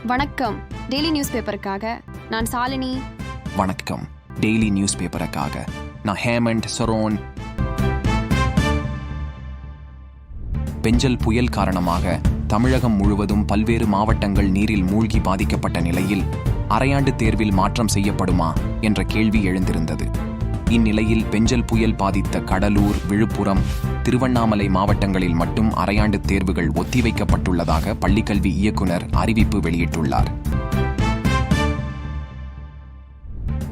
வணக்கம். Daily news பேப்பருக்காக நான் சாலினி. வணக்கம். டெய்லி நியூஸ் பேப்பருக்காக நான் ஹேமண்ட் சரோன். பெஞ்சல் புயல் காரணமாக தமிழகம் முழுவதும் பல்வேறு மாவட்டங்கள் நீரில் மூழ்கி பாதிக்கப்பட்ட நிலையில் அரையாண்டு தேர்வில் மாற்றம் செய்யப்படுமா என்ற கேள்வி எழுந்திருந்தது. இந்நிலையில் பெஞ்சல் புயல் பாதித்த கடலூர், விழுப்புரம், திருவண்ணாமலை மாவட்டங்களில் மட்டும் அரையாண்டு தேர்வுகள் ஒத்திவைக்கப்பட்டுள்ளதாக பள்ளிக்கல்வி இயக்குனர் அறிவிப்பு வெளியிட்டுள்ளார்.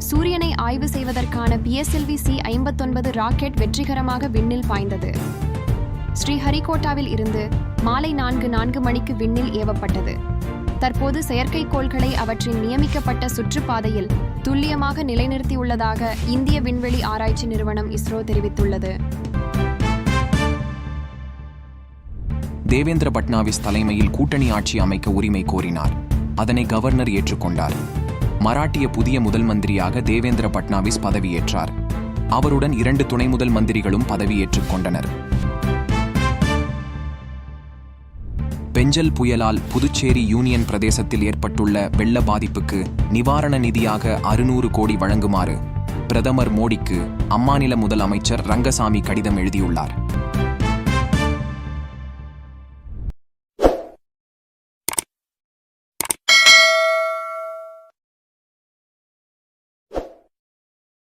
சூரியனை ஆய்வு செய்வதற்கான PSLV C-59 ராக்கெட் வெற்றிகரமாக விண்ணில் பாய்ந்தது. ஸ்ரீஹரிகோட்டாவில் இருந்து மாலை 4 மணிக்கு விண்ணில் ஏவப்பட்டது. தற்போது செயற்கைக்கோள்களை அவற்றின் நியமிக்கப்பட்ட சுற்றுப்பாதையில் துல்லியமாக நிலைநிறுத்தியுள்ளதாக இந்திய விண்வெளி ஆராய்ச்சி நிறுவனம் ISRO தெரிவித்துள்ளது. தேவேந்திர பட்னாவிஸ் தலைமையில் கூட்டணி ஆட்சி அமைக்க உரிமை கோரினார். அதனை கவர்னர் ஏற்றுக்கொண்டார். மராட்டிய புதிய முதல் மந்திரியாக தேவேந்திர பட்னாவிஸ் பதவியேற்றார். அவருடன் 2 துணை முதல் மந்திரிகளும் பதவியேற்றுக் கொண்டனர். பெஞ்சல் புயலால் புதுச்சேரி யூனியன் பிரதேசத்தில் ஏற்பட்டுள்ள வெள்ள பாதிப்புக்கு நிவாரண நிதியாக 600 கோடி வழங்குமாறு பிரதமர் மோடிக்கு அம்மாநில முதலமைச்சர் ரங்கசாமி கடிதம் எழுதியுள்ளார்.